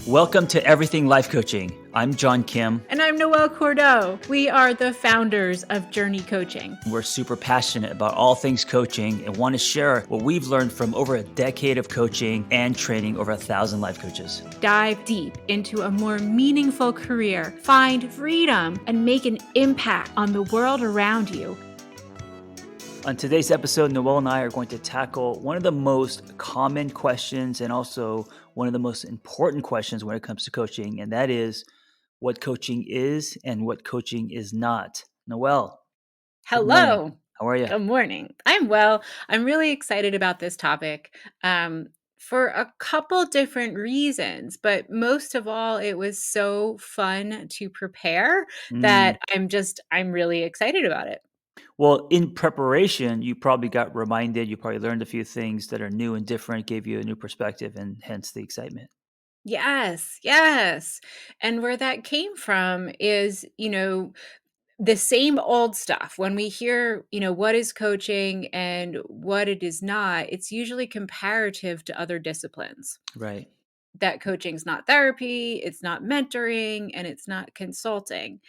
Welcome to Everything Life Coaching. I'm John Kim. And I'm Noelle Cordeaux. We are the founders of JRNI Coaching. We're super passionate about all things coaching and want to share what we've learned from over a decade of coaching and training over 1,000 life coaches. Dive deep into a more meaningful career, find freedom, and make an impact on the world around you. On today's episode, Noelle and I are going to tackle one of the most common questions and also one of the most important questions when it comes to coaching, and that is what coaching is and what coaching is not. Noelle, good morning. Hello. How are you? Good morning. I'm well. I'm really excited about this topic for a couple different reasons, but most of all, it was so fun to prepare Mm. that I'm really excited about it. Well, in preparation, you probably got reminded, you probably learned a few things that are new and different, gave you a new perspective, and hence the excitement. Yes, yes. And where that came from is, the same old stuff. When we hear, what is coaching and what it is not, it's usually comparative to other disciplines. Right. That coaching's not therapy, it's not mentoring, and it's not consulting.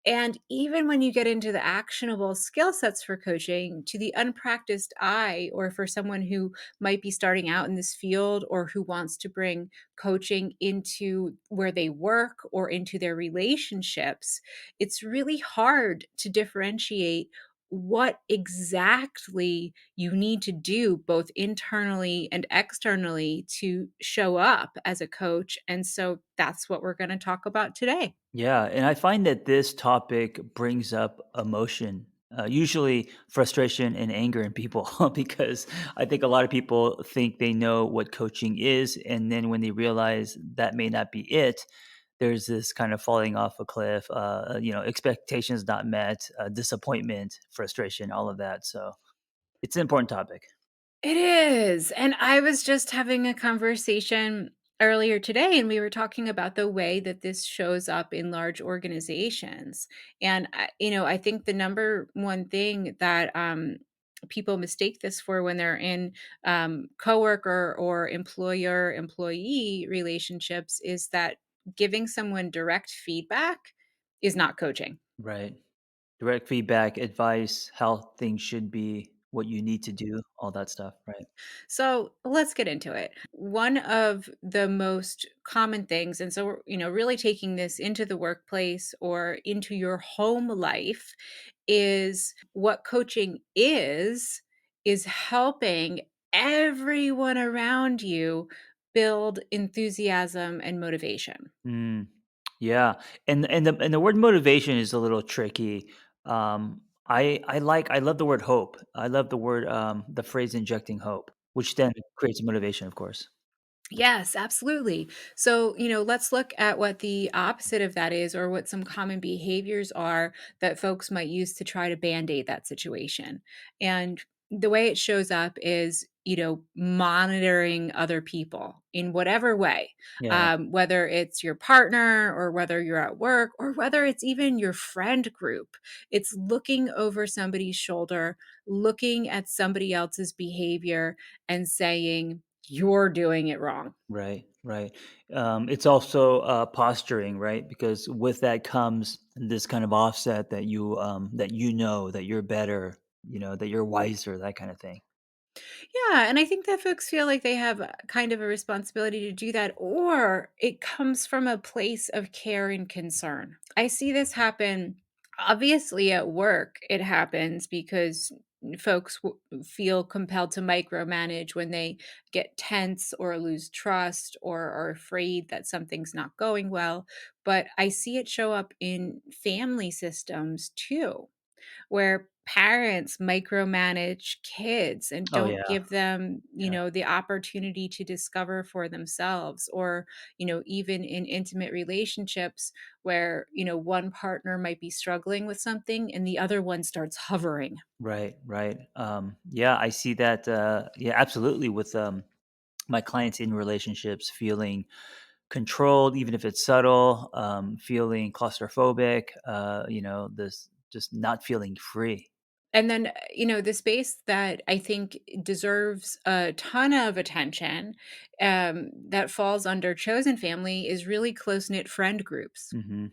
And even when you get into the actionable skill sets for coaching, to the unpracticed eye, or for someone who might be starting out in this field or who wants to bring coaching into where they work or into their relationships, it's really hard to differentiate what exactly you need to do, both internally and externally, to show up as a coach. And so that's what we're going to talk about today. Yeah. And I find that this topic brings up emotion, usually frustration and anger in people, because I think a lot of people think they know what coaching is. And then when they realize that may not be it, there's this kind of falling off a cliff, expectations not met, disappointment, frustration, all of that. So it's an important topic. It is. And I was just having a conversation earlier today, and we were talking about the way that this shows up in large organizations. And I think the number one thing that people mistake this for when they're in coworker or employer employee relationships is that giving someone direct feedback is not coaching. Right. Direct feedback, advice, how things should be, what you need to do, all that stuff. Right. So let's get into it. One of the most common things, and so we're, really taking this into the workplace or into your home life, is what coaching is helping everyone around you build enthusiasm and motivation. Mm, yeah, and the word motivation is a little tricky. I love the word hope. I love the phrase injecting hope, which then creates motivation, of course. Yes, absolutely. So, let's look at what the opposite of that is, or what some common behaviors are that folks might use to try to band aid that situation. And the way it shows up is, monitoring other people in whatever way, Yeah, whether it's your partner or whether you're at work or whether it's even your friend group. It's looking over somebody's shoulder, looking at somebody else's behavior and saying, you're doing it wrong. right, right. It's also posturing, right? Because with that comes this kind of offset that that you're better, that you're wiser, that kind of thing. Yeah, and I think that folks feel like they have kind of a responsibility to do that, or it comes from a place of care and concern. I see this happen obviously at work. It happens because folks feel compelled to micromanage when they get tense or lose trust or are afraid that something's not going well. But I see it show up in family systems too, where parents micromanage kids and Oh don't yeah, give them, yeah, the opportunity to discover for themselves, or, even in intimate relationships where, one partner might be struggling with something and the other one starts hovering. right, right. Yeah, I see that. Yeah, absolutely. With my clients in relationships feeling controlled, even if it's subtle, feeling claustrophobic, this just not feeling free. And then, the space that I think deserves a ton of attention, that falls under chosen family is really close-knit friend groups, Mhm.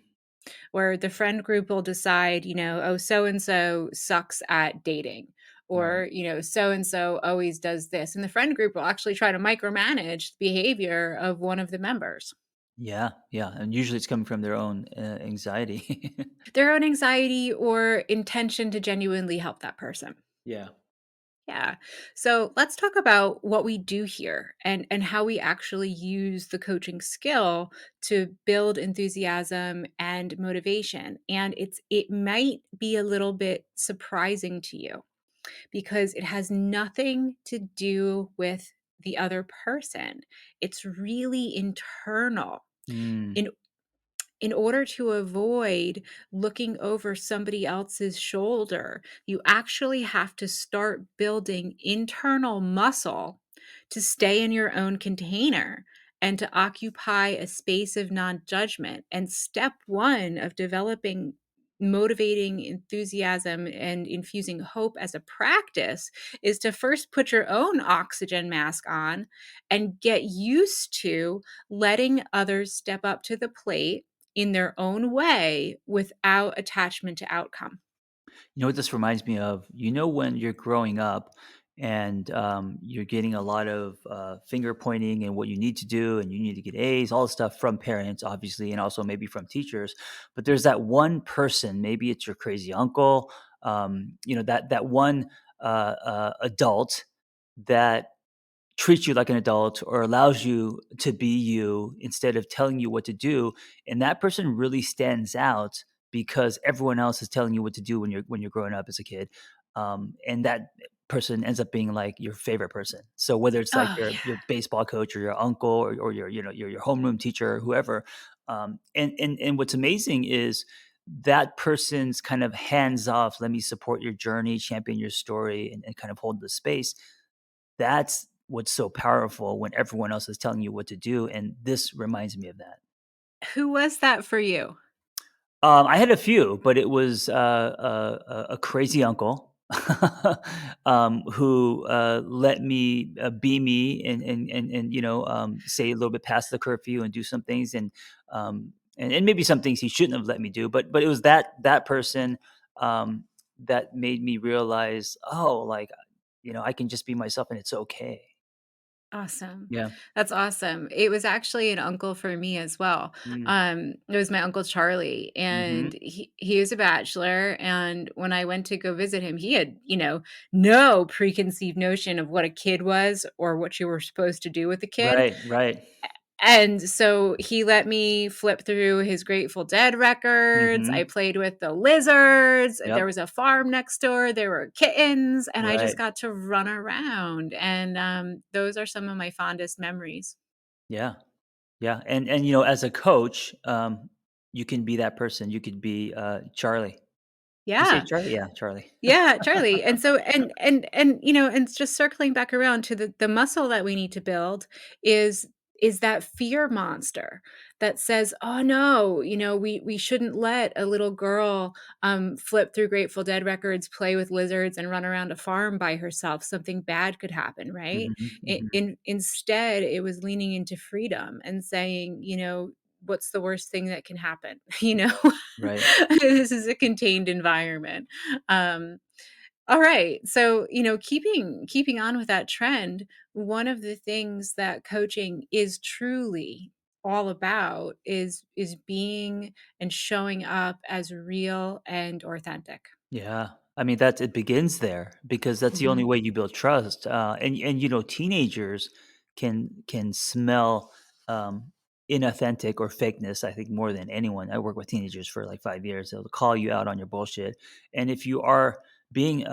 where the friend group will decide, "Oh, so and so sucks at dating," Right. or, "So and so always does this." And the friend group will actually try to micromanage the behavior of one of the members. Yeah, yeah, and usually it's coming from their own, anxiety. Their own anxiety or intention to genuinely help that person. Yeah. Yeah. So let's talk about what we do here and how we actually use the coaching skill to build enthusiasm and motivation. And it might be a little bit surprising to you because it has nothing to do with the other person. It's really internal. Mm. In in order to avoid looking over somebody else's shoulder, you actually have to start building internal muscle to stay in your own container and to occupy a space of non judgment. And step one of developing motivating enthusiasm and infusing hope as a practice is to first put your own oxygen mask on and get used to letting others step up to the plate in their own way without attachment to outcome. You know what this reminds me of? You know, when you're growing up and you're getting a lot of finger pointing and what you need to do, and you need to get A's, all the stuff from parents, obviously, and also maybe from teachers. But there's that one person, maybe it's your crazy uncle, that one adult that treats you like an adult or allows you to be you instead of telling you what to do, and that person really stands out because everyone else is telling you what to do when you're growing up as a kid, and that person ends up being like your favorite person. So whether it's like Oh, your baseball coach or your uncle or your your homeroom teacher or whoever, and what's amazing is that person's kind of hands off, let me support your journey, champion your story, and kind of hold the space. That's what's so powerful when everyone else is telling you what to do, and this reminds me of that. yeah. Who was that for you? I had a few, but it was, a crazy uncle, who, let me, be me and, say a little bit past the curfew and do some things and maybe some things he shouldn't have let me do, but it was that person, that made me realize, "Oh, like, I can just be myself and it's okay." Awesome. Yeah. That's awesome. It was actually an uncle for me as well. Mm. It was my uncle Charlie, Mhm. and he was a bachelor, and when I went to go visit him, he had, no preconceived notion of what a kid was or what you were supposed to do with a kid. Right, right. And so he let me flip through his Grateful Dead records. I Mhm. played with the lizards. There Yep. was a farm next door. There were kittens, and I just Right. got to run around. And those are some of my fondest memories. Yeah. Yeah, and, as a coach, you can be that person. You could be, Charlie. Did you say Yeah. Charlie? Yeah, Charlie. Yeah, Charlie. And so and just circling back around to the muscle that we need to build is is that fear monster that says, "Oh no, we shouldn't let a little girl flip through Grateful Dead records, play with lizards and run around a farm by herself. Something bad could happen," right? Mhm, mhm. Instead, it was leaning into freedom and saying, what's the worst thing that can happen? Right. This is a contained environment. Um, all right. So, keeping on with that trend, one of the things that coaching is truly all about is being and showing up as real and authentic. Yeah. I mean, that's it begins there because that's the only Mhm. way you build trust, and, teenagers can smell, inauthentic or fakeness, I think, more than anyone. I work with teenagers for, like, 5 years. They'll call you out on your bullshit, and if you are being,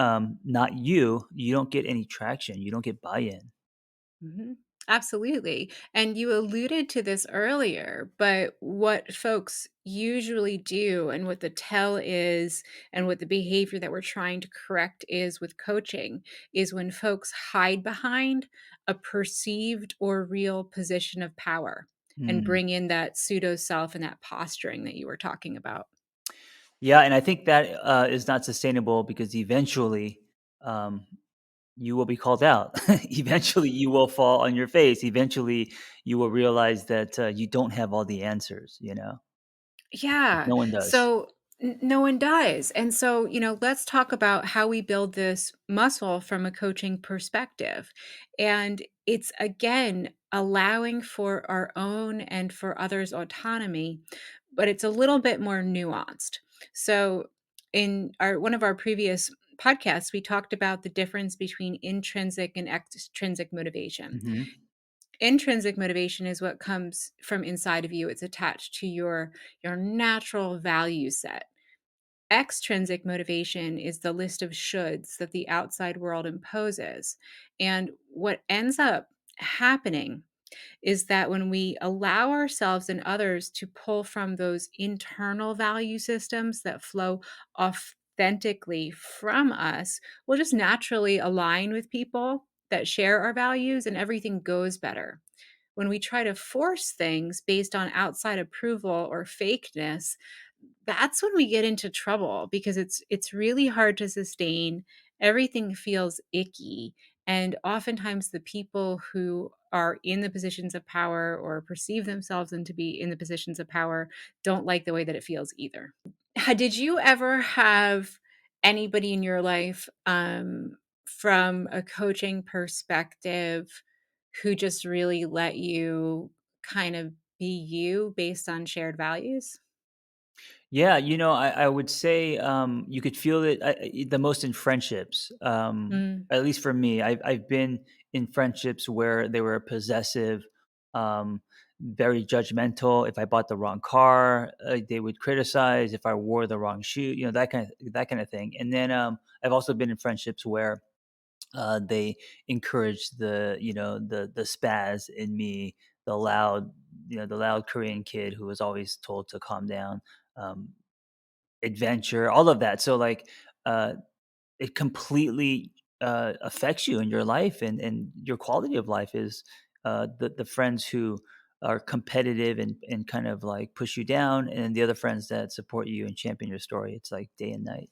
not you, you don't get any traction, you don't get buy-in. Mhm. Absolutely. And you alluded to this earlier, but what folks usually do and what the tell is and what the behavior that we're trying to correct is with coaching is when folks hide behind a perceived or real position of power and Mm. bring in that pseudo self and that posturing that you were talking about. Yeah, and I think that is not sustainable because eventually, um, you will be called out. Eventually, you will fall on your face. Eventually, you will realize that you don't have all the answers. Yeah. No one does. So no one does. And so, let's talk about how we build this muscle from a coaching perspective. And it's again allowing for our own and for others' autonomy, but it's a little bit more nuanced. So, in our one of our previous podcasts, we talked about the difference between intrinsic and extrinsic motivation. Hmm. Intrinsic motivation is what comes from inside of you. It's attached to your natural value set. Extrinsic motivation is the list of shoulds that the outside world imposes. And what ends up happening is that when we allow ourselves and others to pull from those internal value systems that flow authentically from us, we'll just naturally align with people that share our values and everything goes better. When we try to force things based on outside approval or fakeness, that's when we get into trouble because it's really hard to sustain. Everything feels icky, and oftentimes the people who are in the positions of power or perceive themselves and to be in the positions of power don't like the way that it feels either. Did you ever have anybody in your life, from a coaching perspective, who just really let you kind of be you based on shared values? Yeah, I would say you could feel it the most in friendships. Mm. At least for me, I've been in friendships where they were possessive, um, very judgmental. If I bought the wrong car, they would criticize. If I wore the wrong shoe, that kind of thing. And then I've also been in friendships where they encourage the spaz in me, the loud Korean kid who was always told to calm down, um, adventure, all of that. So like, uh, it completely affects you in your life, and your quality of life is the friends who are competitive and kind of like push you down, and the other friends that support you and champion your story. It's like day and night.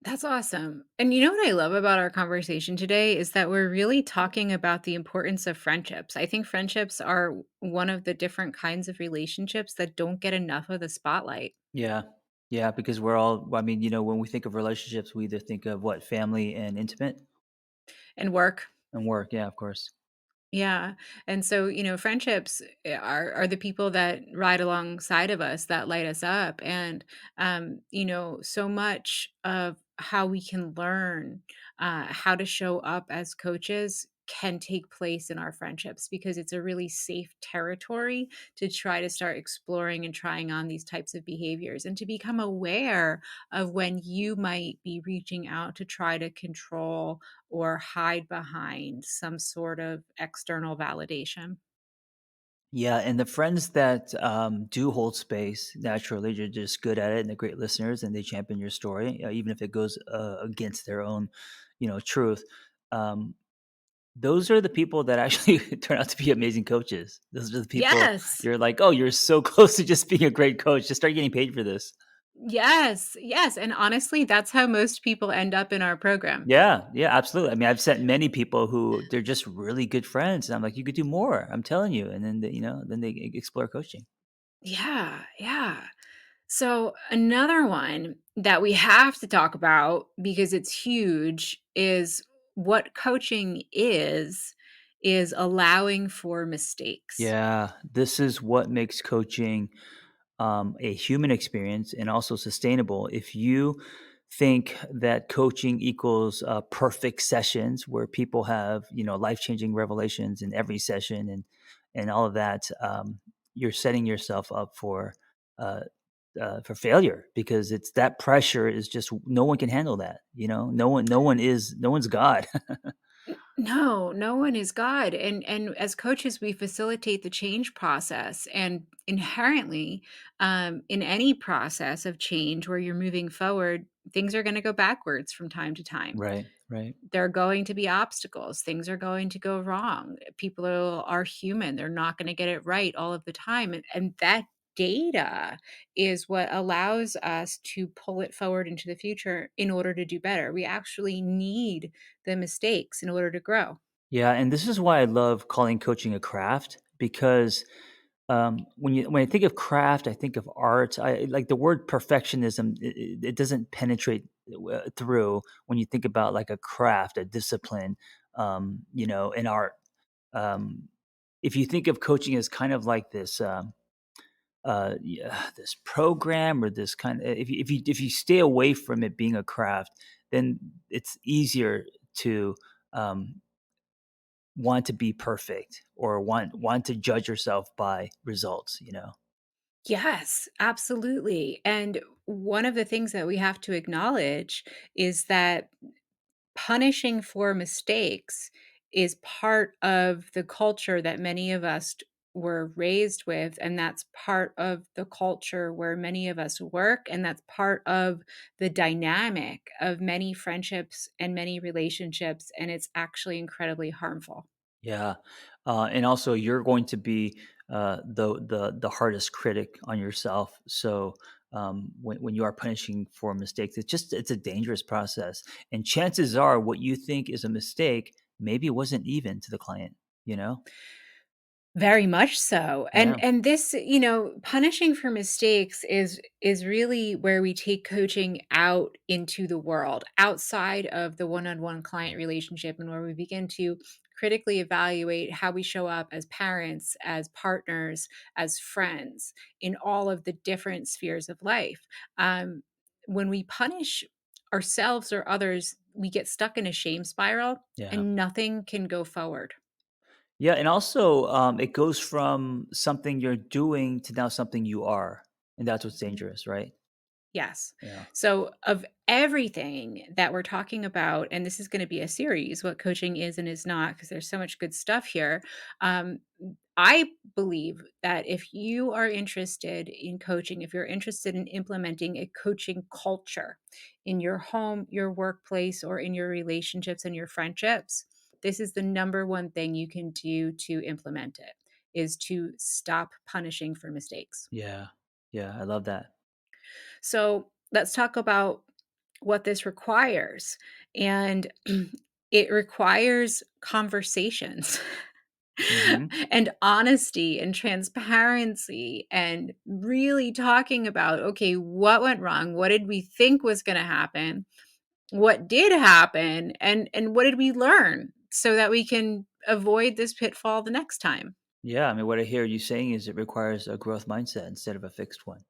That's awesome. And you know what I love about our conversation today is that we're really talking about the importance of friendships. I think friendships are one of the different kinds of relationships that don't get enough of the spotlight. Yeah. Yeah, because we're all I mean, when we think of relationships, we either think of what? Family and intimate And work. and work. Yeah, of course. Yeah. And so, friendships are the people that ride alongside of us that light us up. And so much of how we can learn how to show up as coaches can take place in our friendships because it's a really safe territory to try to start exploring and trying on these types of behaviors and to become aware of when you might be reaching out to try to control or hide behind some sort of external validation. Yeah, and the friends that do hold space naturally, they're just good at it, and they're great listeners, and they champion your story, even if it goes against their own, truth. Um, those are the people that actually turn out to be amazing coaches. Those are the people Yes. you're like, oh, you're so close to just being a great coach. Just start getting paid for this. Yes. Yes. And honestly, that's how most people end up in our program. Yeah, yeah, absolutely. I mean, I've sent many people who they're just really good friends, and I'm like, "You could do more, I'm telling you," and then they explore coaching. Yeah. Yeah. So, another one that we have to talk about because it's huge is what coaching is allowing for mistakes. Yeah, this is what makes coaching a human experience and also sustainable. If you think that coaching equals perfect sessions where people have life changing revelations in every session and all of that, you're setting yourself up uh, for failure because it's that pressure is just no one can handle that. No one's God. No, no one is God. And as coaches, we facilitate the change process. And inherently, in any process of change where you're moving forward, things are going to go backwards from time to time. Right, right. There are going to be obstacles. Things are going to go wrong. People are human. They're not going to get it right all of the time. And that data is what allows us to pull it forward into the future in order to do better. We actually need the mistakes in order to grow. Yeah, and this is why I love calling coaching a craft because when I think of craft, I think of art. I like the word perfectionism. It doesn't penetrate through when you think about like a craft, a discipline, an art. Um, if you think of coaching as kind of like this program or this kind of, if you stay away from it being a craft, then it's easier to um, want to be perfect or want to judge yourself by results. Yes, absolutely. And one of the things that we have to acknowledge is that punishing for mistakes is part of the culture that many of us were raised with, and that's part of the culture where many of us work, and that's part of the dynamic of many friendships and many relationships, and it's actually incredibly harmful. Yeah, and also you're going to be the hardest critic on yourself. So when you are punishing for mistakes, it's a dangerous process, and chances are what you think is a mistake maybe it wasn't even to the client. You know? Very much so. Yeah, And this, punishing for mistakes is really where we take coaching out into the world, outside of the one-on-one client relationship, and where we begin to critically evaluate how we show up as parents, as partners, as friends in all of the different spheres of life. Um, when we punish ourselves or others, we get stuck in a shame spiral yeah, and nothing can go forward. yeah, and also it goes from something you're doing to now something you are, and that's what's dangerous, right? Yes. Yeah. So, of everything that we're talking about, and this is going to be a series, what coaching is and is not, because there's so much good stuff here. Um, I believe that if you are interested in coaching, if you're interested in implementing a coaching culture in your home, your workplace, or in your relationships and your friendships, this is the number one thing you can do to implement it is to stop punishing for mistakes. Yeah. Yeah, I love that. So let's talk about what this requires. And it requires conversations Mhm. and honesty and transparency and really talking about, okay, what went wrong? What did we think was going to happen? What did happen? And what did we learn so that we can avoid this pitfall the next time? Yeah, I mean, what I hear you saying is it requires a growth mindset instead of a fixed one.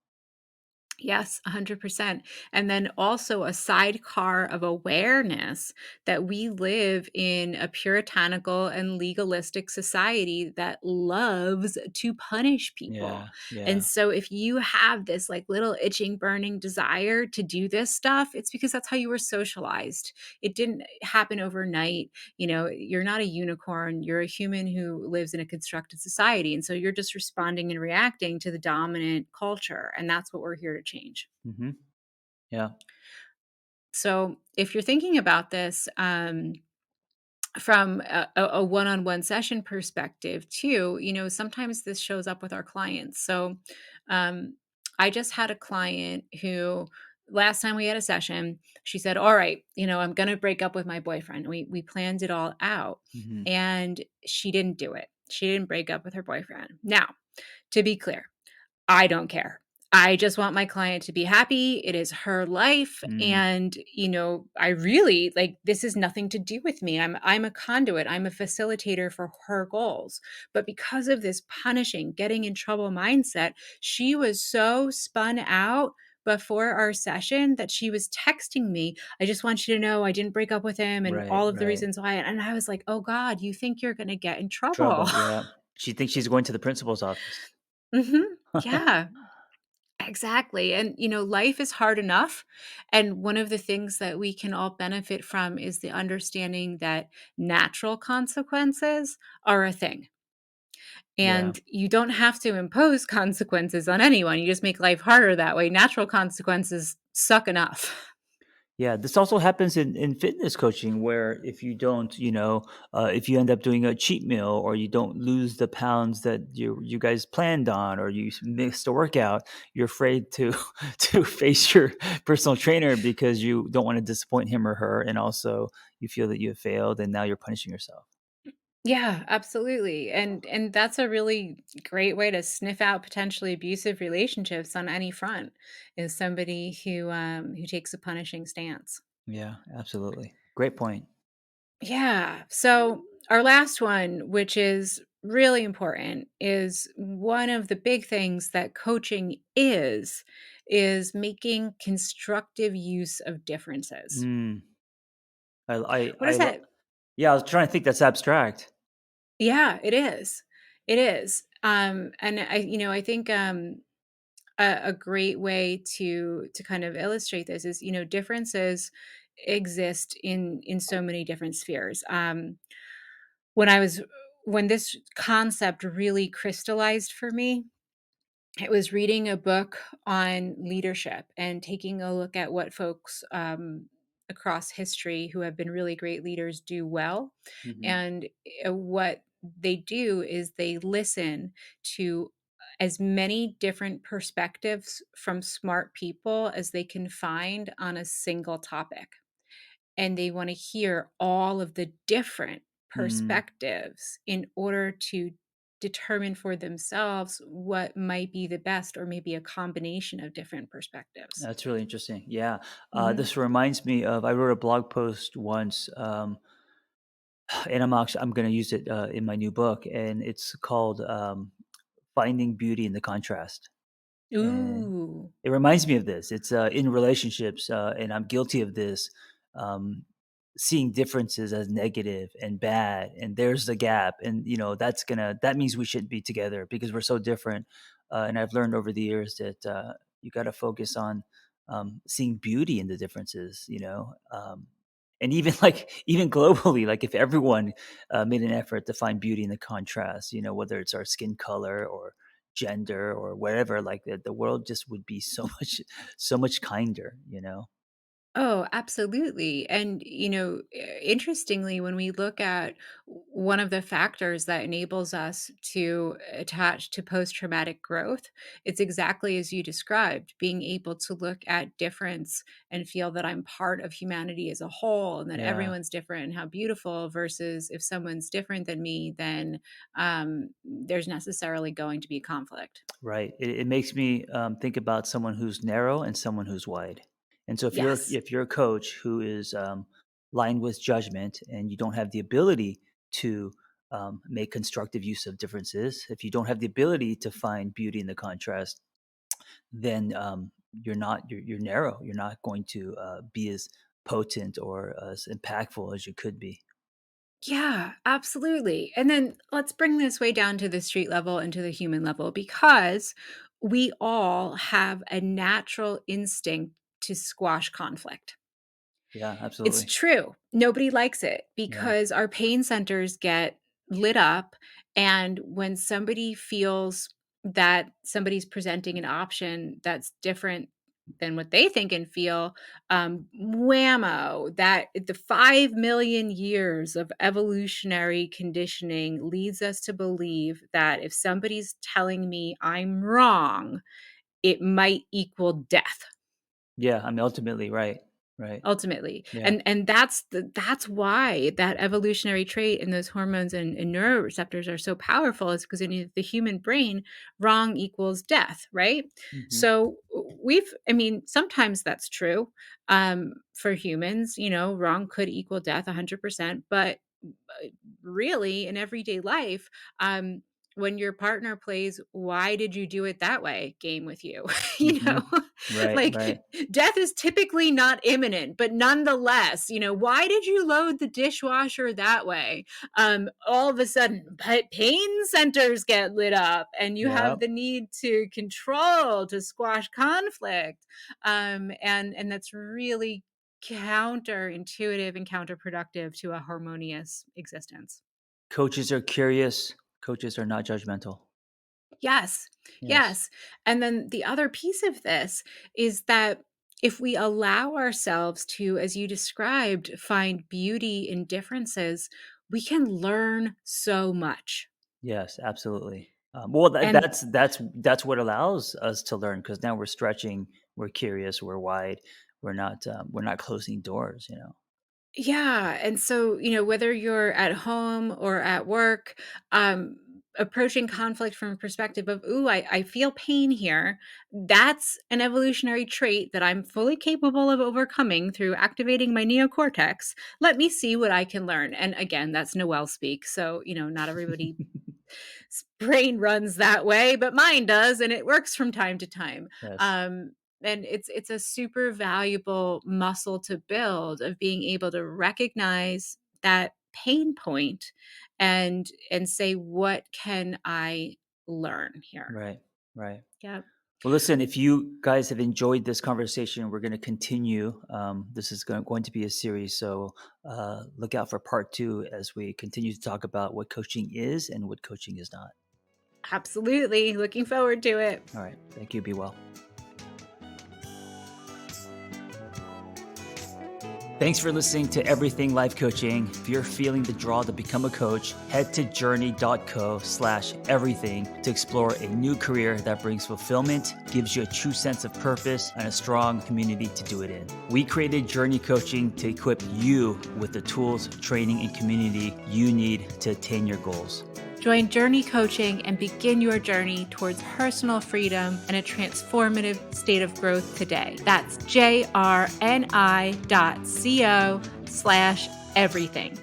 Yes, 100%. And then also a sidecar of awareness that we live in a puritanical and legalistic society that loves to punish people. Yeah, And yeah. so if you have this like little itching, burning desire to do this stuff, it's because that's how you were socialized. It didn't happen overnight. You're not a unicorn. You're a human who lives in a constructed society. And so you're just responding and reacting to the dominant culture. And that's what we're here to change. Mhm. Yeah, So if you're thinking about this, from a one-on-one session perspective too, sometimes this shows up with our clients. So um, I just had a client who last time we had a session, she said, all right, I'm going to break up with my boyfriend. We planned it all out, mhm. and she didn't do it. She didn't break up with her boyfriend. Now, to be clear, I don't care. I just want my client to be happy. It is her life. Mm, And, I really like this is nothing to do with me. I'm a conduit. I'm a facilitator for her goals. But because of this punishing, getting in trouble mindset, she was so spun out before our session that she was texting me, I just want you to know I didn't break up with him and right, all of the right. reasons why. And I was like, oh God, you think you're going to get in trouble. Trouble, yeah. She thinks she's going to the principal's office. hmm Yeah. Exactly. And, life is hard enough. And one of the things that we can all benefit from is the understanding that natural consequences are a thing. Yeah. And you don't have to impose consequences on anyone. You just make life harder that way. Natural consequences suck enough. Yeah, this also happens in fitness coaching where if you don't, if you end up doing a cheat meal or you don't lose the pounds that you guys planned on or you missed a workout, you're afraid to to face your personal trainer because you don't want to disappoint him or her, and also you feel that you have failed and now you're punishing yourself. Yeah, absolutely. And that's a really great way to sniff out potentially abusive relationships on any front is somebody who takes a punishing stance. Yeah, absolutely. Great point. Yeah. So our last one, which is really important, is one of the big things that coaching is making constructive use of differences. Mm, I What does that yeah, I was trying to think that's abstract. Yeah, it is. It is. And I think a great way to kind of illustrate this is, differences exist in so many different spheres. When I was when this concept really crystallized for me, it was reading a book on leadership and taking a look at what folks across history who have been really great leaders do well. Mhm. And what they do is they listen to as many different perspectives from smart people as they can find on a single topic, and they want to hear all of the different Mm, perspectives in order to determine for themselves what might be the best or maybe a combination of different perspectives. that's really interesting. Yeah. Mhm. This reminds me of I wrote a blog post once, and I'm going to use it in my new book, and it's called "Finding Beauty in the Contrast." And Ooh. it reminds me of this. It's in relationships, and I'm guilty of this. Um, Seeing differences as negative and bad, and there's the gap, and that means we shouldn't be together because we're so different. And I've learned over the years that you got to focus on seeing beauty in the differences. And even even globally, like if everyone made an effort to find beauty in the contrast, whether it's our skin color or gender or wherever, like the world just would be so much kinder. Oh, absolutely. And, interestingly, when we look at one of the factors that enables us to attach to post traumatic growth, it's exactly as you described, being able to look at difference and feel that I'm part of humanity as a whole and that Yeah, everyone's different and how beautiful, versus if someone's different than me, then there's necessarily going to be conflict. right. It makes me think about someone who's narrow and someone who's wide. And so Yes. if you're a coach who is lined with judgment and you don't have the ability to make constructive use of differences, if you don't have the ability to find beauty in the contrast, then you're narrow. You're not going to be as potent or as impactful as you could be. Yeah, absolutely. And then let's bring this way down to the street level and to the human level, because we all have a natural instinct to squash conflict. Yeah, It's absolutely. true. Nobody likes it Yeah. because our pain centers get lit up. And when somebody feels that somebody's presenting an option that's different than what they think and feel, whammo, that the 5 million years of evolutionary conditioning leads us to believe that if somebody's telling me I'm wrong, it might equal death. Yeah, I mean, ultimately, right. Right. Ultimately, Yeah. and that's why that evolutionary trait and those hormones and neuroreceptors are so powerful, is because in the human brain, wrong equals death, right? Mhm. So, sometimes that's true, for humans, wrong could equal death 100%, but really in everyday life, when your partner plays "why did you do it that way" game with you, you know, Mhm. Right, right. like death is typically not imminent, but nonetheless, why did you load the dishwasher that way? All of a sudden, but pain centers get lit up, and you Yeah. have the need to control, to squash conflict, and that's really counterintuitive and counterproductive to a harmonious existence. Coaches are curious, coaches are not judgmental. Yes. Yes. Yes. And then the other piece of this is that if we allow ourselves to, as you described, find beauty in differences, we can learn so much. Yes, absolutely. Well, And that's what allows us to learn because now we're stretching, we're curious, we're wide, we're not closing doors. You know. yeah, and so, whether you're at home or at work, um, approaching conflict from a perspective of, "Ooh, I feel pain here," that's an evolutionary trait that I'm fully capable of overcoming through activating my neocortex. Let me see what I can learn. And again, that's Noelle speak. So, not everybody brain runs that way, but mine does, and it works from time to time. Yes. Um, and it's a super valuable muscle to build of being able to recognize that pain point and say, what can I learn here? Right. Right. Yep. Well, listen, if you guys have enjoyed this conversation, we're going to continue. This is going to be a series, so look out for part two as we continue to talk about what coaching is and what coaching is not. Absolutely. Looking forward to it. All right. Thank you. Be well. Thanks for listening to Everything Life Coaching. If you're feeling the draw to become a coach, head to journey.co/everything to explore a new career that brings fulfillment, gives you a true sense of purpose, and a strong community to do it in. We created JRNI Coaching to equip you with the tools, training, and community you need to attain your goals. Join JRNI Coaching and begin your journey towards personal freedom and a transformative state of growth today. That's JRNI.co/everything.